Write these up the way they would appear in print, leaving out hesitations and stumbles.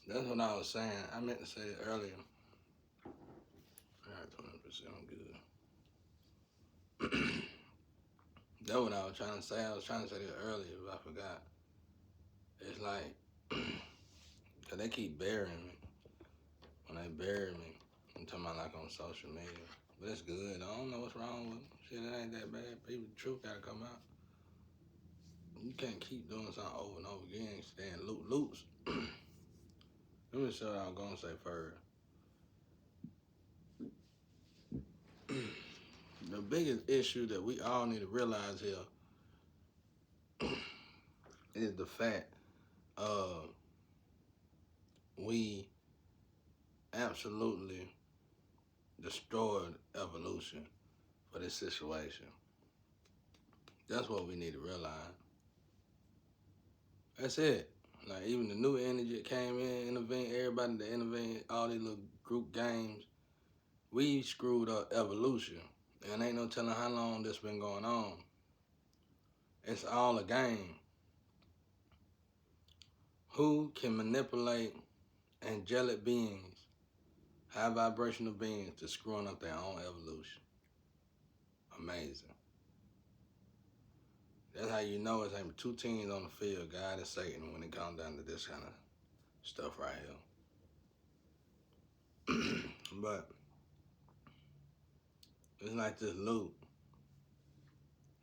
That's what I was saying. I meant to say it earlier. All right, 20% good. That's what I was trying to say. I was trying to say that earlier, but I forgot. It's like, cause they keep burying me. When they bury me, I'm talking about like on social media. But it's good. I don't know what's wrong with it. Shit, it ain't that bad. People, the truth gotta come out. You can't keep doing something over and over again, staying loops. Let me show you what I was gonna say first. The biggest issue that we all need to realize here is the fact we absolutely destroyed evolution for this situation. That's what we need to realize. That's it. Like even the new energy that came in, intervened, everybody that intervened, all these little group games, we screwed up evolution. And ain't no telling how long this been going on. It's all a game. Who can manipulate angelic beings, high vibrational beings, to screwing up their own evolution? Amazing. That's how you know it's ain't two teams on the field, God and Satan, when it comes down to this kind of stuff right here. But it's like this loop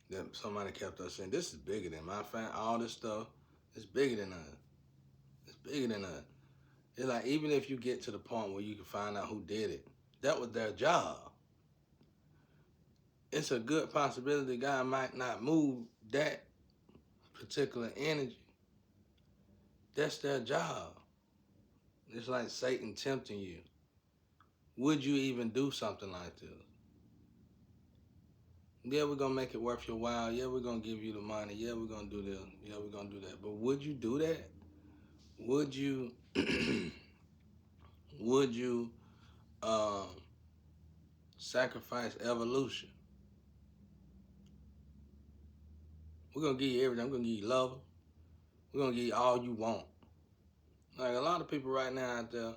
that somebody kept us saying, this is bigger than my family, all this stuff, it's bigger than us. It's bigger than us. It's like even if you get to the point where you can find out who did it, that was their job. It's a good possibility God might not move that particular energy. That's their job. It's like Satan tempting you. Would you even do something like this? Yeah, we're going to make it worth your while. Yeah, we're going to give you the money. Yeah, we're going to do this. Yeah, we're going to do that. But would you do that? Would you, would you sacrifice evolution? We're going to give you everything. We're going to give you love. We're going to give you all you want. Like a lot of people right now out there,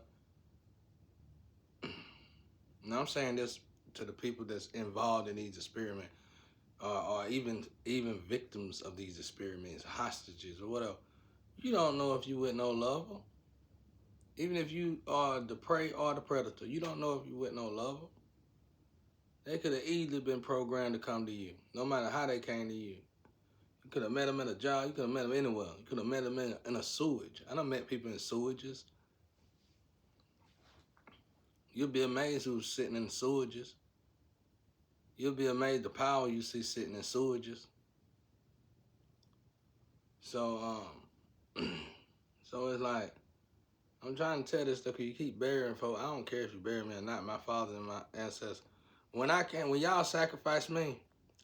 and I'm saying this to the people that's involved in these experiments, or even victims of these experiments, hostages or whatever. You don't know if you with no lover. Even if you are the prey or the predator, you don't know if you with no lover. They could have easily been programmed to come to you, no matter how they came to you. You could have met them in a job. You could have met them anywhere. You could have met them in a sewage. I done met people in sewages. You'll be amazed who's sitting in sewages. You'll be amazed the power you see sitting in sewages. So, so it's like, I'm trying to tell this stuff because you keep burying folks. I don't care if you bury me or not, my father and my ancestors. When y'all sacrificed me,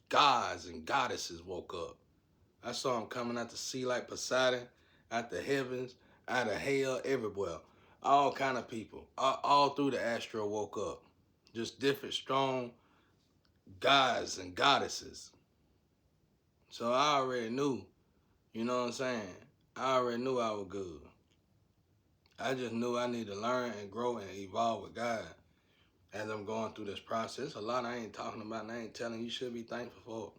gods and goddesses woke up. I saw them coming out the sea like Poseidon, out the heavens, out of hell, everywhere. All kind of people, all through the astral woke up. Just different strong gods and goddesses. So I already knew, you know what I'm saying? I already knew I was good. I just knew I need to learn and grow and evolve with God as I'm going through this process. A lot I ain't talking about and I ain't telling you should be thankful for.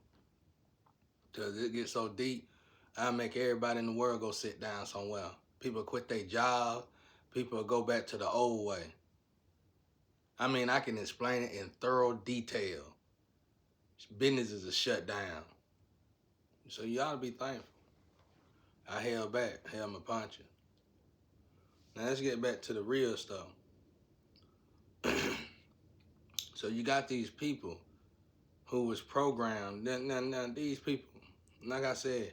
Because it gets so deep, I make everybody in the world go sit down somewhere. People quit their jobs. People go back to the old way. I mean, I can explain it in thorough detail. Businesses are shut down. So you ought to be thankful. I held back, held my punches. Now let's get back to the real stuff. So you got these people who was programmed. Now these people, like I said,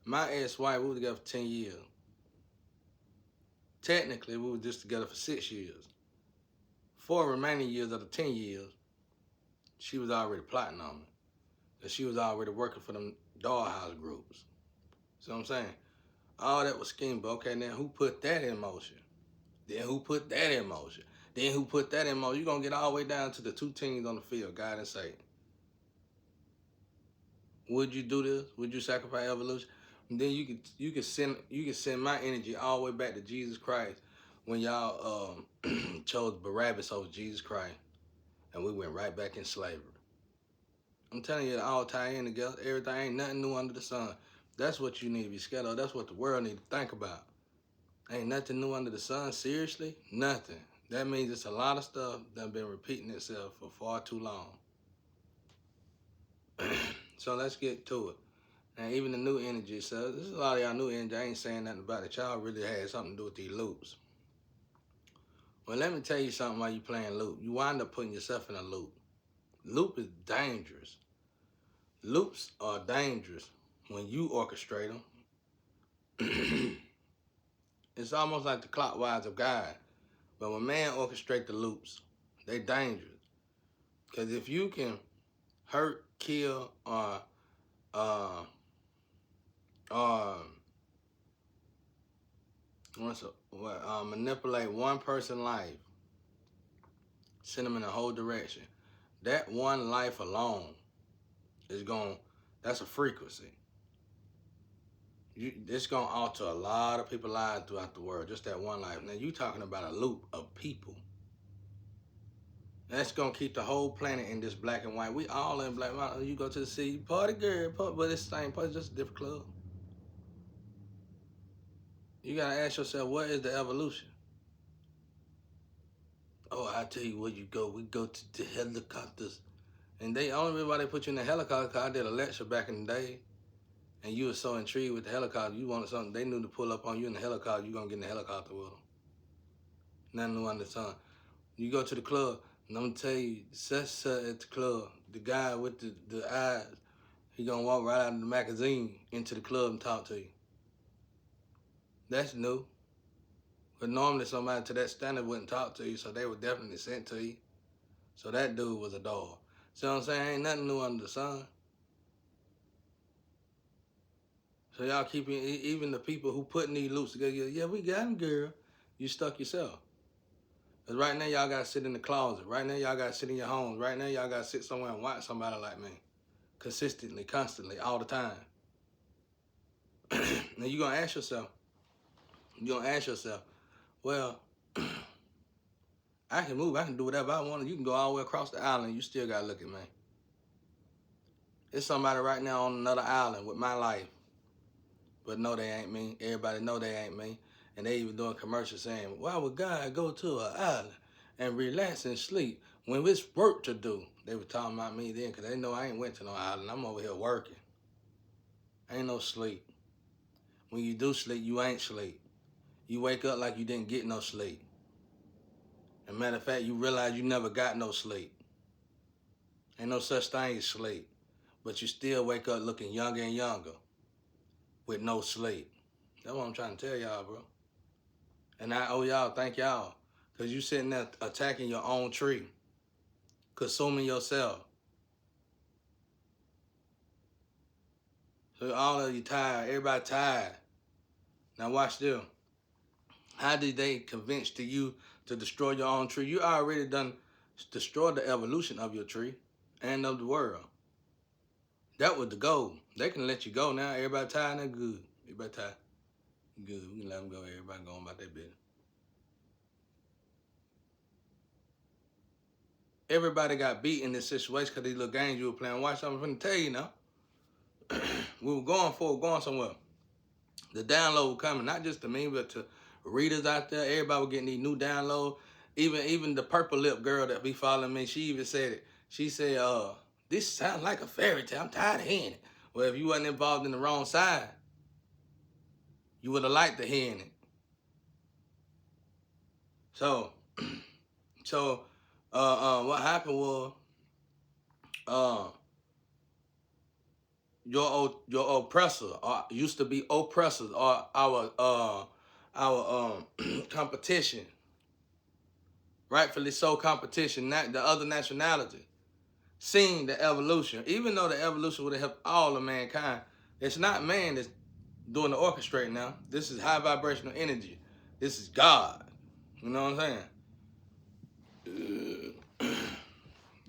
my ex-wife, we were together for 10 years. Technically, we were just together for 6 years. 4 remaining years of the 10 years, she was already plotting on me. And she was already working for them dollhouse groups. See what I'm saying? All that was scheme, but okay, then who put that in motion? Then who put that in motion? Then who put that in motion? You're going to get all the way down to the 2 teams on the field, God and Satan. Would you do this? Would you sacrifice evolution? And then you could send my energy all the way back to Jesus Christ, when y'all chose Barabbas over Jesus Christ, and we went right back in slavery. I'm telling you, it all tie in together. Everything ain't nothing new under the sun. That's what you need to be scared of. That's what the world need to think about. Ain't nothing new under the sun. Seriously, nothing. That means it's a lot of stuff that been repeating itself for far too long. So let's get to it. And even the new energy. So there's a lot of y'all new energy. I ain't saying nothing about it. Y'all really had something to do with these loops. Well, let me tell you something while you playing loop. You wind up putting yourself in a loop. Loop is dangerous. Loops are dangerous when you orchestrate them. It's almost like the clockwise of God. But when man orchestrate the loops, they dangerous. Because if you can hurt, kill, or manipulate one person's life, send them in a whole direction, that one life alone is that's a frequency. It's going to alter a lot of people's lives throughout the world, just that one life. Now, you talking about a loop of people. That's going to keep the whole planet in this black and white. We all in black and white. You go to the city, party girl, but it's the same place, just a different club. You got to ask yourself, what is the evolution? Oh, I tell you where you go. We go to the helicopters. And they only reason why they put you in the helicopter, because I did a lecture back in the day, and you were so intrigued with the helicopter, you wanted something, they knew to pull up on you in the helicopter, you're going to get in the helicopter with them. Nothing new under the sun. You go to the club, and I'm going to tell you, such at the club, the guy with the eyes, he going to walk right out of the magazine into the club and talk to you. That's new. But normally somebody to that standard wouldn't talk to you, so they were definitely sent to you. So that dude was a dog. See what I'm saying? Ain't nothing new under the sun. So y'all keeping, even the people who putting these loops together, yeah, we got him, girl. You stuck yourself. Because right now y'all got to sit in the closet. Right now y'all got to sit in your homes. Right now y'all got to sit somewhere and watch somebody like me. Consistently, constantly, all the time. Now you're going to ask yourself, well, I can move, I can do whatever I want. You can go all the way across the island, you still got to look at me. There's somebody right now on another island with my life. But no, they ain't me. Everybody know they ain't me. And they even doing commercials saying, why would God go to an island and relax and sleep when it's work to do? They were talking about me then because they know I ain't went to no island. I'm over here working. Ain't no sleep. When you do sleep, you ain't sleep. You wake up like you didn't get no sleep. As a matter of fact, you realize you never got no sleep. Ain't no such thing as sleep. But you still wake up looking younger and younger with no sleep. That's what I'm trying to tell y'all, bro. And I owe y'all, thank y'all. Because you sitting there attacking your own tree. Consuming yourself. So all of you tired. Everybody tired. Now watch this. How did they convince you to destroy your own tree? You already done destroyed the evolution of your tree and of the world. That was the goal. They can let you go now. Everybody tired and good. Everybody tired. Good. We can let them go. Everybody going about their business. Everybody got beat in this situation because these little games you were playing. Watch, I'm going to tell you now. We were going somewhere. The download coming, not just to me, but to readers out there. Everybody was getting these new downloads. Even the purple lip girl that be following me, she even said it. She said, this sounds like a fairy tale. I'm tired of hearing it. Well, if you wasn't involved in the wrong side, you would have liked to hearing it. So, what happened was, your oppressor, or used to be oppressors, or our competition, rightfully so competition, not the other nationality, seeing the evolution. Even though the evolution would have helped all of mankind, it's not man that's doing the orchestrating now. This is high vibrational energy. This is God. You know what I'm saying?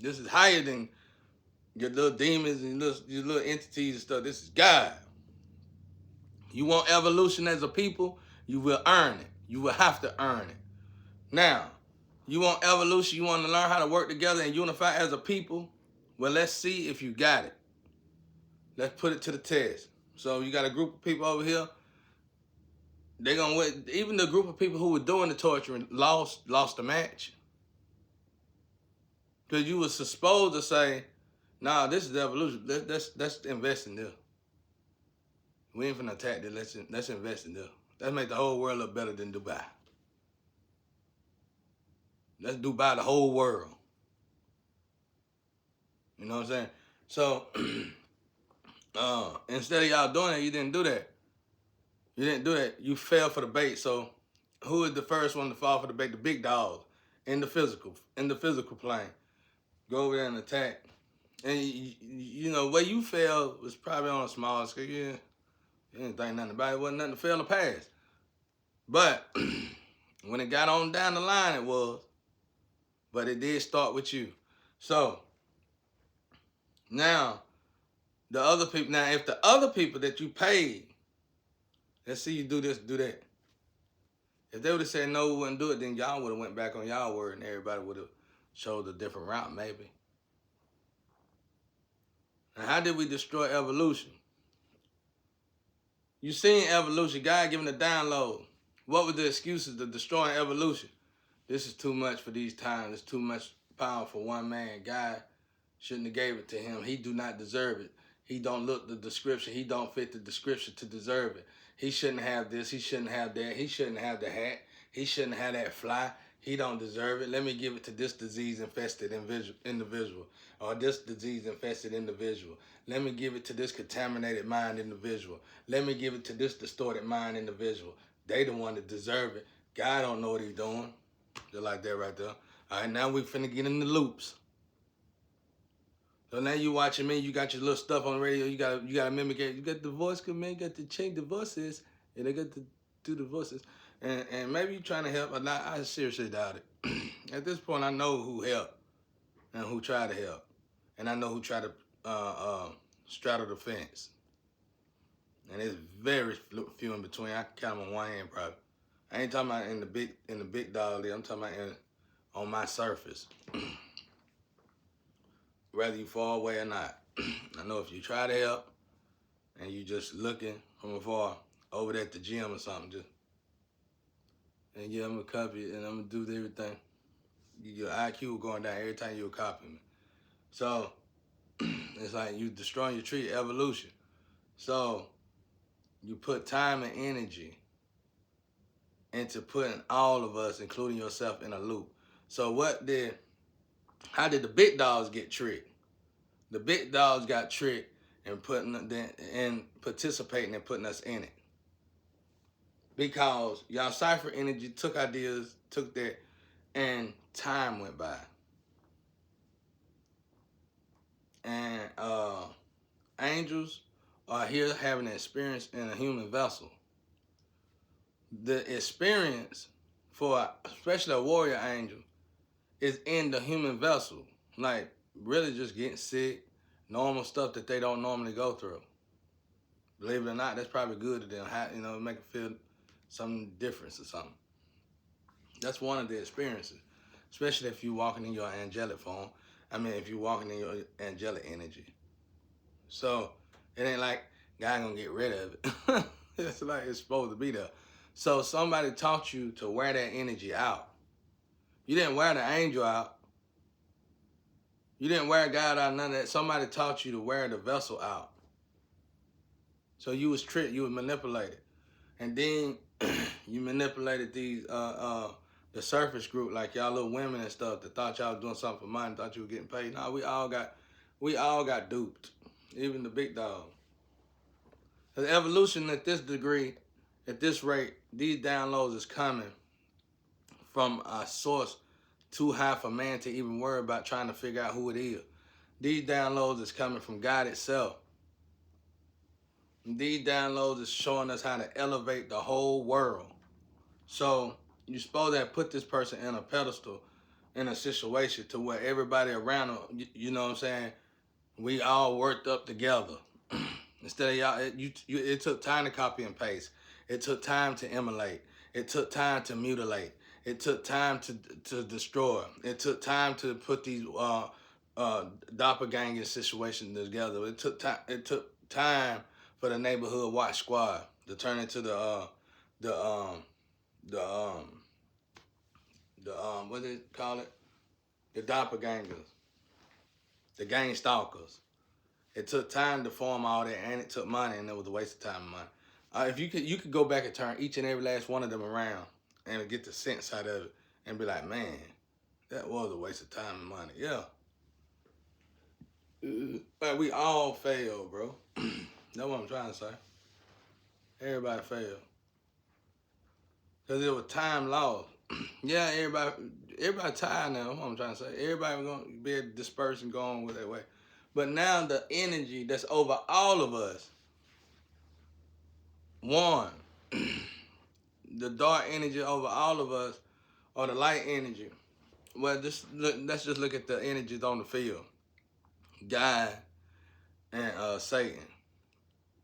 This is higher than your little demons and your little entities and stuff. This is God. You want evolution as a people, you will earn it. You will have to earn it. Now, you want evolution, you want to learn how to work together and unify as a people? Well, let's see if you got it. Let's put it to the test. So you got a group of people over here. They're gonna win. Even the group of people who were doing the torturing lost the match. Because you were supposed to say, nah, this is the evolution. Let's invest in this. We ain't finna attack this. Let's invest in this. Let's make the whole world look better than Dubai. Let's Dubai the whole world. You know what I'm saying? So instead of y'all doing it, you didn't do that. You didn't do that. You fell for the bait. So who is the first one to fall for the bait? The big dogs in the physical plane. Go over there and attack. And you know where you fell was probably on a small scale. Yeah, you didn't think nothing about it. Wasn't nothing to fail or pass. But when it got on down the line, it was. But it did start with you. So now the other people. Now if the other people that you paid, let's see you do this, do that. If they would have said no, we wouldn't do it, then y'all would have went back on y'all word and everybody would have chose a different route maybe. Now how did we destroy evolution? You seen evolution, God giving a download. What were the excuses to destroying evolution? This is too much for these times. It's too much power for one man. God shouldn't have gave it to him. He do not deserve it. He don't look the description. He don't fit the description to deserve it. He shouldn't have this. He shouldn't have that. He shouldn't have the hat. He shouldn't have that fly. He don't deserve it. Let me give it to this disease-infested individual or this disease-infested individual. Let me give it to this contaminated mind individual. Let me give it to this distorted mind individual. They the one that deserve it. God don't know what he's doing. Just like that right there. All right, now we finna get in the loops. So now you watching me, you got your little stuff on the radio, you gotta mimic it. You got the voice command, you got to change the voices, and they got to do the voices. And maybe you're trying to help, but I seriously doubt it. At this point, I know who helped and who tried to help. And I know who tried to straddle the fence. And it's very few in between. I can count them on one hand probably. I ain't talking about in the big dog league. I'm talking about on my surface. Whether you fall away or not. I know if you try to help and you just looking from afar over there at the gym or something, just and yeah, I'm gonna copy it and I'm gonna do everything. Your IQ going down every time you copy me. So it's like you destroying your tree, evolution. So you put time and energy into putting all of us, including yourself, in a loop. So how did the big dogs get tricked? The big dogs got tricked and participating and putting us in it. Because y'all cipher energy took ideas, took that, and time went by. And angels are here having an experience in a human vessel. The experience for especially a warrior angel is in the human vessel. Like really just getting sick, normal stuff that they don't normally go through. Believe it or not, that's probably good to them. Make it feel some difference or something. That's one of the experiences, especially if you're walking in your angelic form. If you're walking in your angelic energy. So it ain't like God gonna get rid of it. It's like it's supposed to be there. So somebody taught you to wear that energy out. You didn't wear the angel out. You didn't wear God out, none of that. Somebody taught you to wear the vessel out. So you was tricked, you was manipulated. And then you manipulated these the surface group, like y'all little women and stuff that thought y'all was doing something for money, thought you were getting paid. No, we all got duped. Even the big dog. The evolution at this degree, at this rate, these downloads is coming from a source too high for man to even worry about trying to figure out who it is. These downloads is coming from God itself. These downloads is showing us how to elevate the whole world. So you're supposed to put this person in a pedestal, in a situation to where everybody around them, you know what I'm saying, we all worked up together. Instead of y'all, it took time to copy and paste. It took time to emulate. It took time to mutilate. It took time to destroy. It took time to put these doppelganger situations together. It took time. It took time for the neighborhood watch squad to turn into the the what do they call it? The doppelgangers, the gang stalkers. It took time to form all that, and it took money, and it was a waste of time and money. If you could go back and turn each and every last one of them around and get the sense out of it, and be like, man, that was a waste of time and money. Yeah, but we all fail, bro. That's what I'm trying to say. Everybody failed because it was time lost. Yeah, everybody tired now. That's what I'm trying to say. Everybody gonna be able to disperse and go on with their way. But now the energy that's over all of us, one, the dark energy over all of us, or the light energy. Well, let's just look at the energies on the field. God and Satan.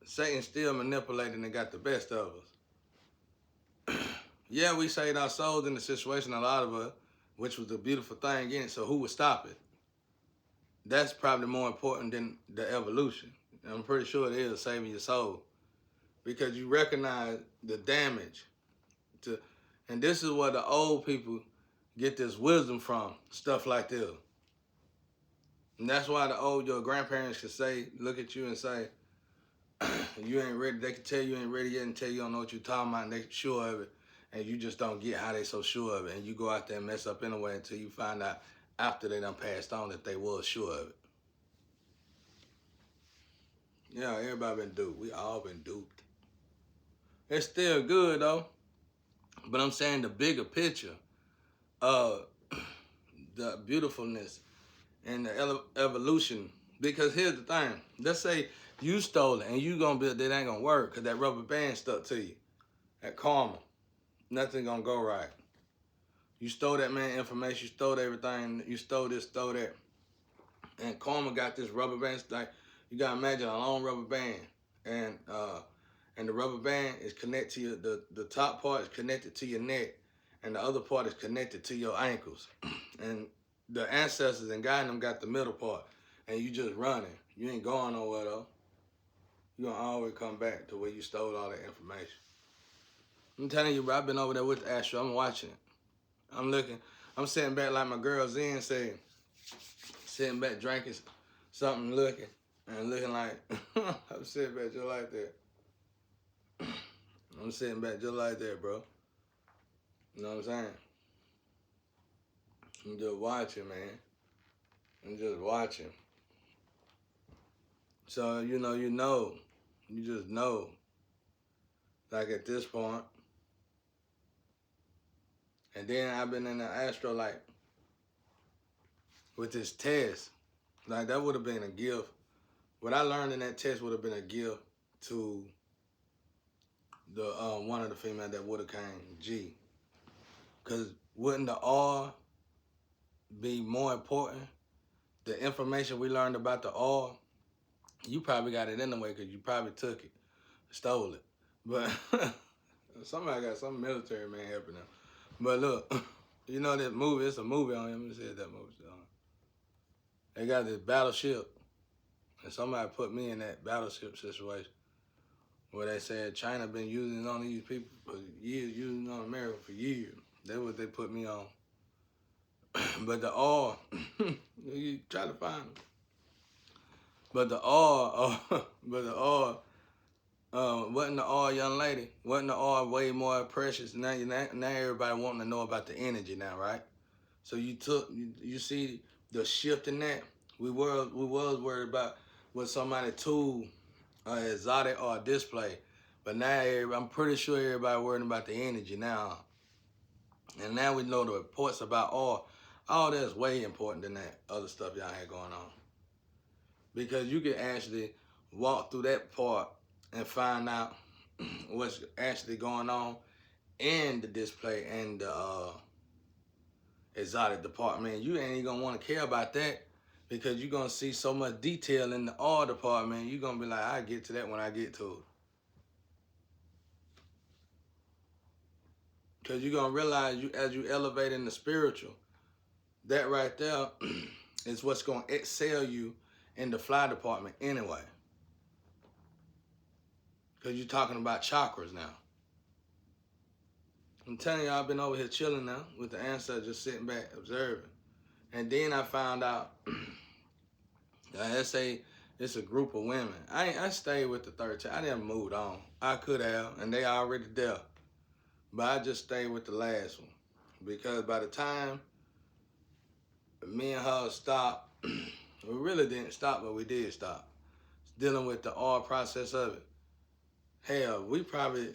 Satan still manipulating and got the best of us. Yeah, we saved our souls in the situation, a lot of us, which was a beautiful thing in it. So who would stop it? That's probably more important than the evolution. I'm pretty sure it is saving your soul, because you recognize the damage to, and this is where the old people get this wisdom from, stuff like this. And that's why your grandparents could say, look at you and say, you ain't ready. They can tell you ain't ready yet and tell you don't know what you're talking about, and they sure of it, and you just don't get how they so sure of it, and you go out there and mess up anyway until you find out after they done passed on that they was sure of it. Yeah, everybody been duped. We all been duped. It's still good though, but I'm saying the bigger picture of the beautifulness and the evolution. Because here's the thing: let's say you stole it and you gonna build that ain't gonna work because that rubber band stuck to you. That karma, nothing gonna go right. You stole that man information, you stole everything, you stole this, stole that, and karma got this rubber band. Like, you gotta imagine a long rubber band, and the rubber band is connected to your, the top part is connected to your neck, and the other part is connected to your ankles, and the ancestors and God them got the middle part, and you just running. You ain't going nowhere though. You gonna always come back to where you stole all that information. I'm telling you, bro, I've been over there with the Astro. I'm watching it. I'm looking. I'm sitting back like my girl Zen said, sitting back drinking something, looking like I'm sitting back just like that. I'm sitting back just like that, bro. You know what I'm saying? I'm just watching, man. I'm just watching. So you just know. Like at this point. And then I've been in the Astro, like, with this test. Like, that would have been a gift. What I learned in that test would have been a gift to the one of the females that would have came, G. Because wouldn't the R be more important? The information we learned about the R, you probably got it anyway because you probably took it, stole it. But somebody got some military man helping them. But look, you know that movie, it's a movie on him. Let me see that movie. They got this battleship, and somebody put me in that battleship situation where they said China been using on these people for years, using on America for years. That's what they put me on. But the R, you try to find them. But the R, wasn't the R, young lady? Wasn't the R way more precious? Now everybody wanting to know about the energy now, right? So you see the shift in that. We was worried about was somebody tool, exotic or display, but now I'm pretty sure everybody worried about the energy now. And now we know the reports about all that's way important than that other stuff y'all had going on. Because you can actually walk through that part and find out what's actually going on in the display and the exotic department. You ain't even gonna want to care about that because you're gonna see so much detail in the R department. You're gonna be like, I'll get to that when I get to it. Because you're going to realize as you elevate in the spiritual, that right there is what's going to excel you in the fly department anyway. Because you're talking about chakras now. I'm telling you, I've been over here chilling now with the ancestors, just sitting back, observing. And then I found out, let's say it's a group of women. I stayed with the 13. I didn't move on. I could have, and they already there. But I just stayed with the last one. Because by the time me and her stopped, we really didn't stop, but we did stop. Dealing with the all process of it. Hell, we probably,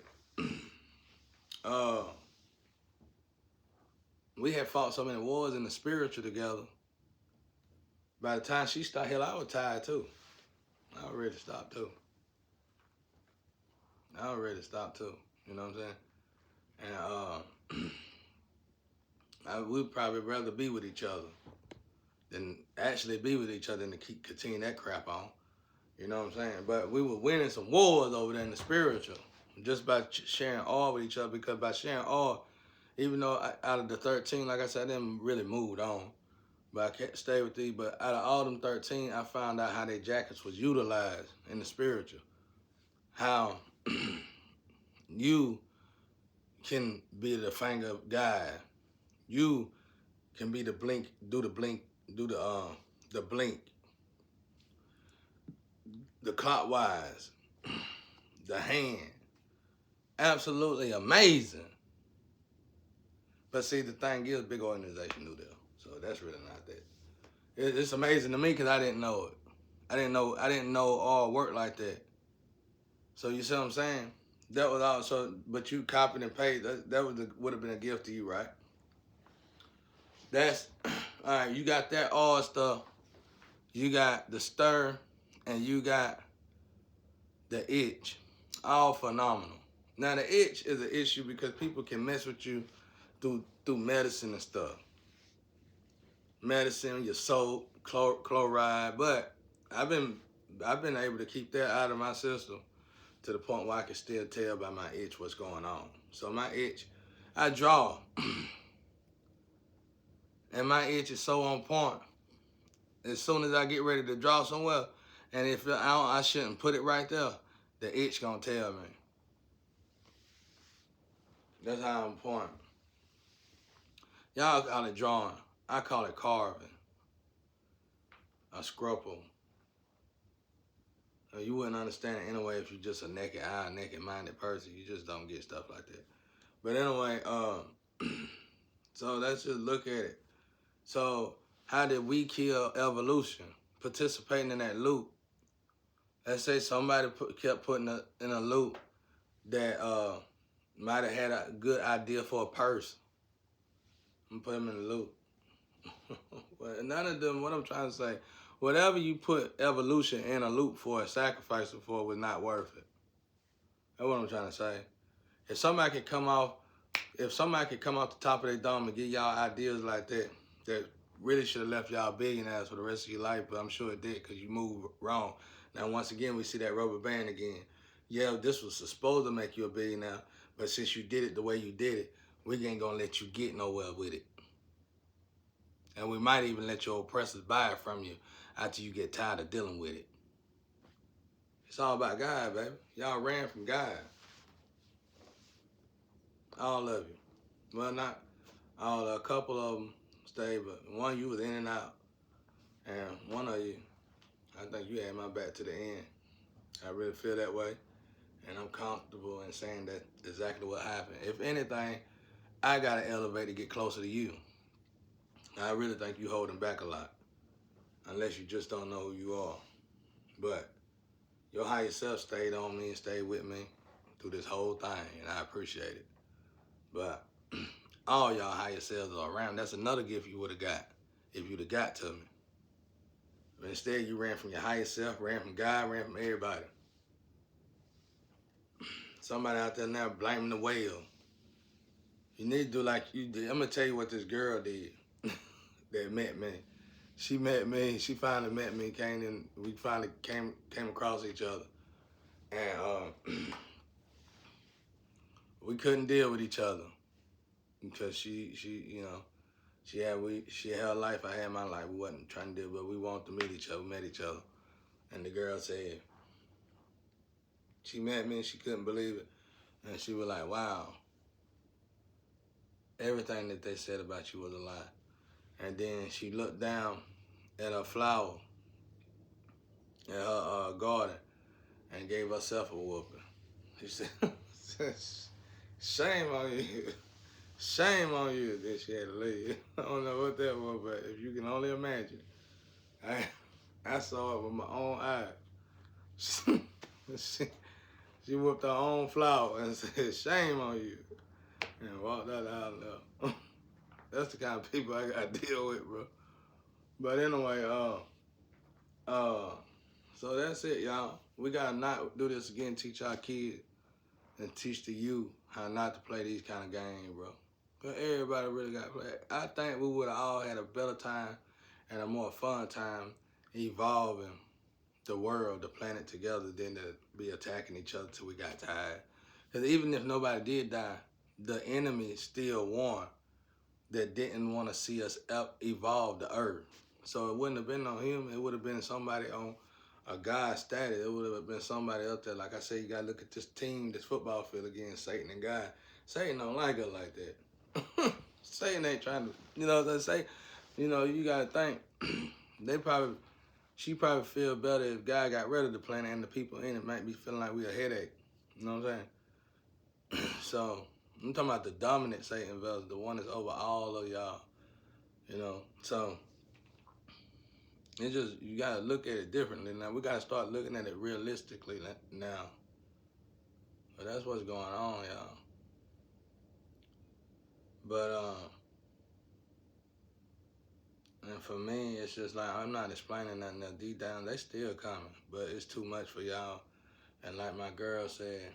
we had fought so many wars in the spiritual together. By the time she stopped, hell, I was tired too. I already stopped too. You know what I'm saying? And we'd probably rather be with each other than actually be with each other and to continue that crap on. You know what I'm saying? But we were winning some wars over there in the spiritual just by sharing all with each other. Because by sharing all, even though out of the 13, like I said, I didn't really move on. But I can't stay with these. But out of all them 13, I found out how their jackets was utilized in the spiritual. How you can be the finger guide. You can be the blink, do the blink, the clockwise, the hand. Absolutely amazing. But see, the thing is, big organization knew that. So that's really not that. It's amazing to me because I didn't know it. I didn't know all work like that. So you see what I'm saying? That was also, but you copied and pasted. That would have been a gift to you, right? That's all right. You got that all stuff. You got the stir, and you got the itch. All phenomenal. Now the itch is an issue because people can mess with you through medicine and stuff. Medicine, your soap, chloride, but I've been able to keep that out of my system to the point where I can still tell by my itch what's going on. So my itch, I draw. And my itch is so on point. As soon as I get ready to draw somewhere, and if I shouldn't put it right there, the itch gonna tell me. That's how I'm point. Y'all call it drawing. I call it carving. A scruple. You wouldn't understand it anyway if you're just a naked eye, naked-minded person. You just don't get stuff like that. But anyway, so let's just look at it. So how did we kill evolution? Participating in that loop. Let's say somebody kept putting in a loop that might have had a good idea for a person. And put them in the loop. But none of them, what I'm trying to say, whatever you put evolution in a loop for and sacrifice it for was not worth it. That's what I'm trying to say. If somebody could come off the top of their dome and give y'all ideas like that, that really should have left y'all billionaires for the rest of your life, but I'm sure it did because you moved wrong. Now, once again, we see that rubber band again. Yeah, this was supposed to make you a billionaire, but since you did it the way you did it, we ain't gonna let you get nowhere with it. And we might even let your oppressors buy it from you after you get tired of dealing with it. It's all about God, baby. Y'all ran from God. All of you. Well, not all, a couple of them stayed, but one you was in and out. And one of you, I think you had my back to the end. I really feel that way. And I'm comfortable in saying that exactly what happened. If anything, I got to elevate to get closer to you. I really think you holding back a lot. Unless you just don't know who you are. But your higher self stayed on me and stayed with me through this whole thing, and I appreciate it. But all y'all higher selves are around. That's another gift you would have got if you'd have got to me. But instead, you ran from your higher self, ran from God, ran from everybody. Somebody out there now blaming the whale. You need to do like you did. I'm going to tell you what this girl did that met me. She met me. She finally met me. We finally came across each other. And we couldn't deal with each other. because she had her life, I had my life. We wasn't trying to do, but we wanted to meet each other. We met each other, and the girl said she met me and she couldn't believe it, and she was like, "Wow, everything that they said about you was a lie." And then she looked down at her flower in her garden and gave herself a whooping. She said, "Shame on you." Shame on you that she had to leave. I don't know what that was, but if you can only imagine, I saw it with my own eyes. she whooped her own flower and said, "Shame on you," and walked out loud. That's the kind of people I gotta deal with, bro. But anyway, so that's it, y'all. We gotta not do this again. Teach our kids and teach the youth how not to play these kind of games, bro. But everybody really got to play. I think we would have all had a better time and a more fun time evolving the world, the planet together than to be attacking each other till we got tired. Because even if nobody did die, the enemy still won that didn't want to see us evolve the earth. So it wouldn't have been on him. It would have been somebody on a God status. It would have been somebody up there. Like I said, you got to look at this team, this football field again, Satan and God. Satan don't like us like that. Satan ain't trying to, they say, you got to think, she probably feel better if God got rid of the planet and the people in it might be feeling like we a headache. You know what I'm saying? So, I'm talking about the dominant Satan vessel, the one that's over all of y'all. So it's just, you gotta look at it differently now. We gotta start looking at it realistically now. But that's what's going on, y'all. But and for me, it's just like, I'm not explaining nothing else. Deep down, they still coming, but it's too much for y'all. And like my girl said,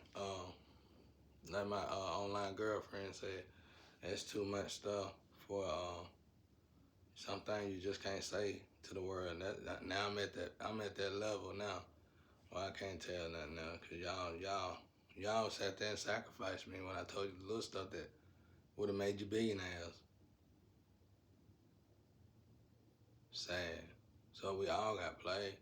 like my online girlfriend said, it's too much stuff for something you just can't say to the world. Now I'm at that level now. Well, I can't tell nothing now, cause y'all sat there and sacrificed me when I told you the little stuff that would have made you billionaires. Sad. So we all got played.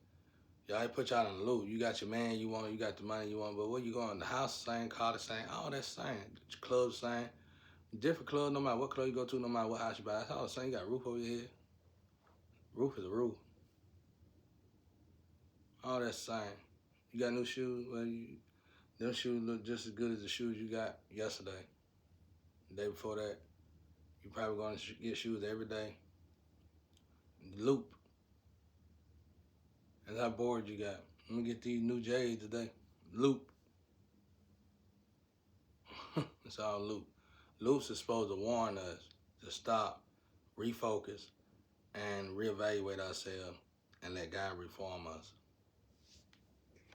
Y'all put y'all in the loop. You got your man you want, you got the money you want, but where you going? The house the same, car the same, all that same. Club the same. Different club, no matter what club you go to, no matter what house you buy. It's all the same. You got a roof over your head. Roof is a roof. All that same. You got new shoes? Well, them shoes look just as good as the shoes you got yesterday. The day before that. You probably going to get shoes every day. Loop. That's how bored you got. Let me get these new J's today. Loop. It's all loop. Loops is supposed to warn us to stop, refocus, and reevaluate ourselves and let God reform us.